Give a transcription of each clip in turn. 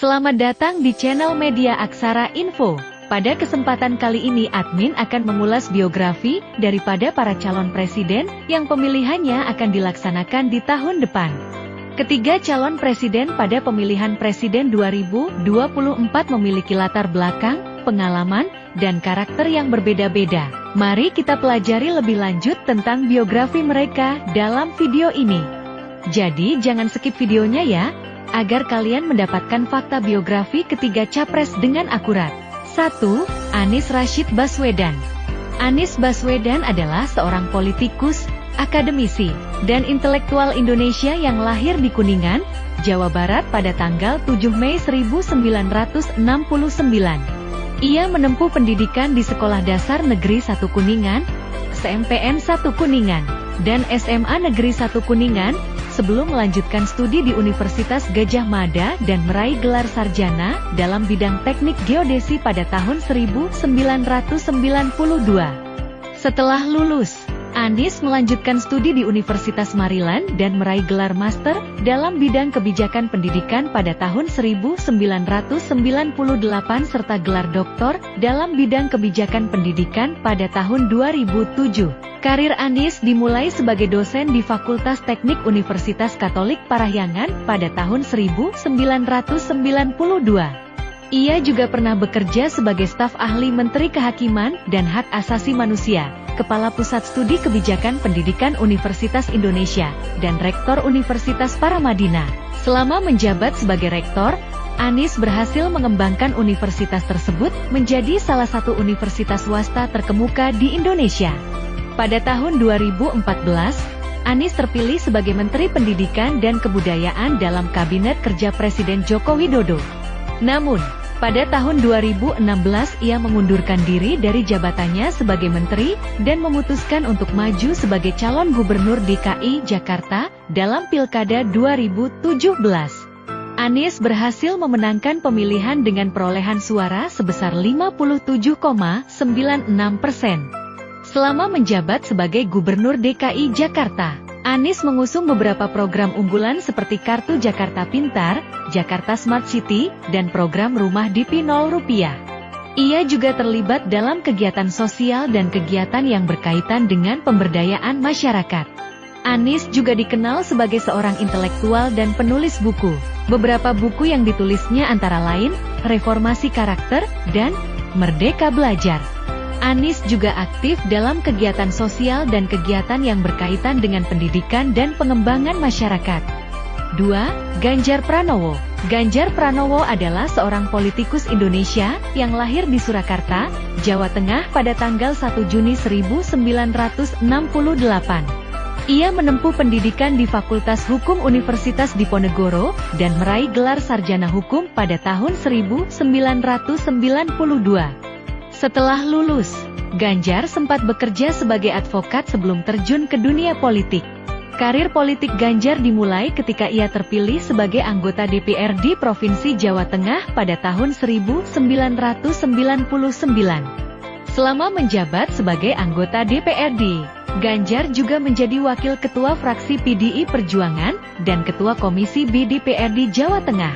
Selamat datang di channel Media Aksara Info. Pada kesempatan kali ini admin akan mengulas biografi daripada para calon presiden yang pemilihannya akan dilaksanakan di tahun depan. Ketiga calon presiden pada pemilihan presiden 2024 memiliki latar belakang, pengalaman, dan karakter yang berbeda-beda. Mari kita pelajari lebih lanjut tentang biografi mereka dalam video ini. Jadi jangan skip videonya ya, agar kalian mendapatkan fakta biografi ketiga capres dengan akurat. 1. Anies Rashid Baswedan. Anies Baswedan adalah seorang politikus, akademisi, dan intelektual Indonesia yang lahir di Kuningan, Jawa Barat pada tanggal 7 Mei 1969. Ia menempuh pendidikan di Sekolah Dasar Negeri 1 Kuningan, SMPN 1 Kuningan, dan SMA Negeri 1 Kuningan, sebelum melanjutkan studi di Universitas Gadjah Mada dan meraih gelar sarjana dalam bidang teknik geodesi pada tahun 1992. Setelah lulus, Anies melanjutkan studi di Universitas Maryland dan meraih gelar master dalam bidang kebijakan pendidikan pada tahun 1998 serta gelar doktor dalam bidang kebijakan pendidikan pada tahun 2007. Karir Anies dimulai sebagai dosen di Fakultas Teknik Universitas Katolik Parahyangan pada tahun 1992. Ia juga pernah bekerja sebagai staf ahli Menteri Kehakiman dan Hak Asasi Manusia, Kepala Pusat Studi Kebijakan Pendidikan Universitas Indonesia, dan Rektor Universitas Paramadina. Selama menjabat sebagai rektor, Anies berhasil mengembangkan universitas tersebut menjadi salah satu universitas swasta terkemuka di Indonesia. Pada tahun 2014, Anies terpilih sebagai Menteri Pendidikan dan Kebudayaan dalam Kabinet Kerja Presiden Joko Widodo. Namun, pada tahun 2016 ia mengundurkan diri dari jabatannya sebagai menteri dan memutuskan untuk maju sebagai calon gubernur DKI Jakarta dalam Pilkada 2017. Anies berhasil memenangkan pemilihan dengan perolehan suara sebesar 57,96%. Selama menjabat sebagai gubernur DKI Jakarta, Anies mengusung beberapa program unggulan seperti Kartu Jakarta Pintar, Jakarta Smart City, dan program rumah DP 0 rupiah. Ia juga terlibat dalam kegiatan sosial dan kegiatan yang berkaitan dengan pemberdayaan masyarakat. Anies juga dikenal sebagai seorang intelektual dan penulis buku. Beberapa buku yang ditulisnya antara lain, Reformasi Karakter, dan Merdeka Belajar. Anies juga aktif dalam kegiatan sosial dan kegiatan yang berkaitan dengan pendidikan dan pengembangan masyarakat. 2. Ganjar Pranowo. Ganjar Pranowo adalah seorang politikus Indonesia yang lahir di Surakarta, Jawa Tengah pada tanggal 1 Juni 1968. Ia menempuh pendidikan di Fakultas Hukum Universitas Diponegoro dan meraih gelar sarjana hukum pada tahun 1992. Setelah lulus, Ganjar sempat bekerja sebagai advokat sebelum terjun ke dunia politik. Karir politik Ganjar dimulai ketika ia terpilih sebagai anggota DPRD Provinsi Jawa Tengah pada tahun 1999. Selama menjabat sebagai anggota DPRD, Ganjar juga menjadi wakil ketua fraksi PDI Perjuangan dan ketua Komisi B DPRD Jawa Tengah.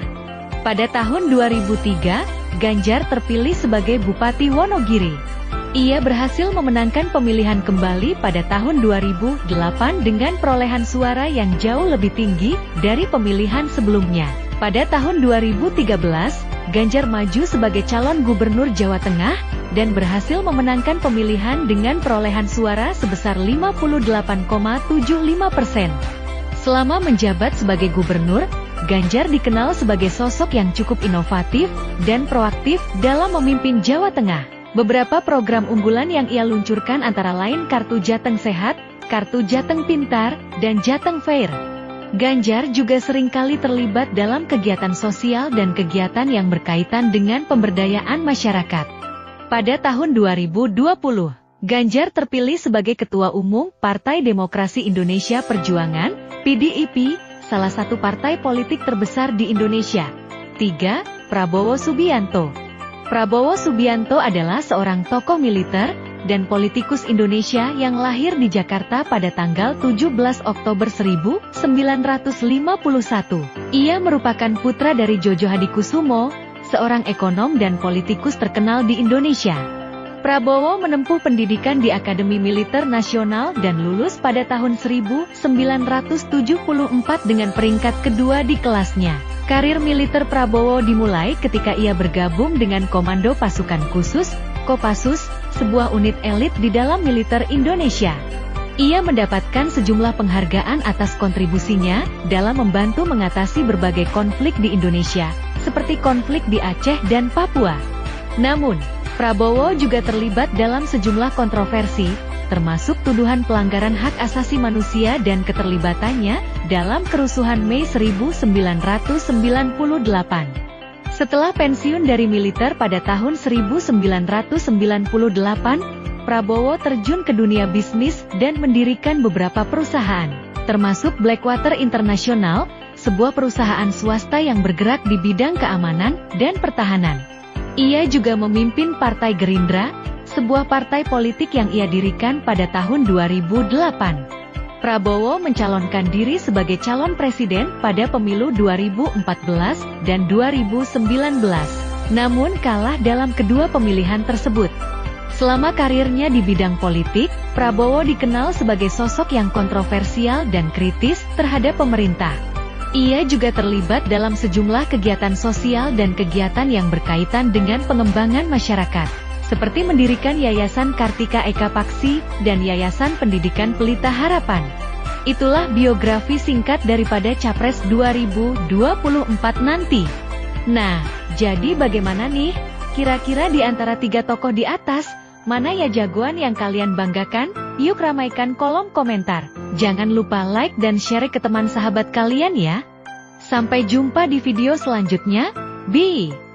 Pada tahun 2003, Ganjar terpilih sebagai Bupati Wonogiri. Ia berhasil memenangkan pemilihan kembali pada tahun 2008 dengan perolehan suara yang jauh lebih tinggi dari pemilihan sebelumnya. Pada tahun 2013, Ganjar maju sebagai calon gubernur Jawa Tengah dan berhasil memenangkan pemilihan dengan perolehan suara sebesar 58,75%. Selama menjabat sebagai gubernur, Ganjar dikenal sebagai sosok yang cukup inovatif dan proaktif dalam memimpin Jawa Tengah. Beberapa program unggulan yang ia luncurkan antara lain Kartu Jateng Sehat, Kartu Jateng Pintar, dan Jateng Fair. Ganjar juga seringkali terlibat dalam kegiatan sosial dan kegiatan yang berkaitan dengan pemberdayaan masyarakat. Pada tahun 2020, Ganjar terpilih sebagai Ketua Umum Partai Demokrasi Indonesia Perjuangan, PDIP, salah satu partai politik terbesar di Indonesia. 3. Prabowo Subianto. Prabowo Subianto adalah seorang tokoh militer, dan politikus Indonesia yang lahir di Jakarta pada tanggal 17 Oktober 1951. Ia merupakan putra dari Jojo Hadikusumo, seorang ekonom dan politikus terkenal di Indonesia. Prabowo menempuh pendidikan di Akademi Militer Nasional dan lulus pada tahun 1974 dengan peringkat kedua di kelasnya. Karir militer Prabowo dimulai ketika ia bergabung dengan Komando Pasukan Khusus, Kopassus, sebuah unit elit di dalam militer Indonesia. Ia mendapatkan sejumlah penghargaan atas kontribusinya dalam membantu mengatasi berbagai konflik di Indonesia, seperti konflik di Aceh dan Papua. Namun, Prabowo juga terlibat dalam sejumlah kontroversi, termasuk tuduhan pelanggaran hak asasi manusia dan keterlibatannya dalam kerusuhan Mei 1998. Setelah pensiun dari militer pada tahun 1998, Prabowo terjun ke dunia bisnis dan mendirikan beberapa perusahaan, termasuk Blackwater International, sebuah perusahaan swasta yang bergerak di bidang keamanan dan pertahanan. Ia juga memimpin Partai Gerindra, sebuah partai politik yang ia dirikan pada tahun 2008. Prabowo mencalonkan diri sebagai calon presiden pada pemilu 2014 dan 2019, namun kalah dalam kedua pemilihan tersebut. Selama karirnya di bidang politik, Prabowo dikenal sebagai sosok yang kontroversial dan kritis terhadap pemerintah. Ia juga terlibat dalam sejumlah kegiatan sosial dan kegiatan yang berkaitan dengan pengembangan masyarakat, seperti mendirikan Yayasan Kartika Eka Paksi dan Yayasan Pendidikan Pelita Harapan. Itulah biografi singkat daripada Capres 2024 nanti. Nah, jadi bagaimana nih? Kira-kira di antara tiga tokoh di atas, mana ya jagoan yang kalian banggakan? Yuk ramaikan kolom komentar. Jangan lupa like dan share ke teman sahabat kalian ya. Sampai jumpa di video selanjutnya. Bye.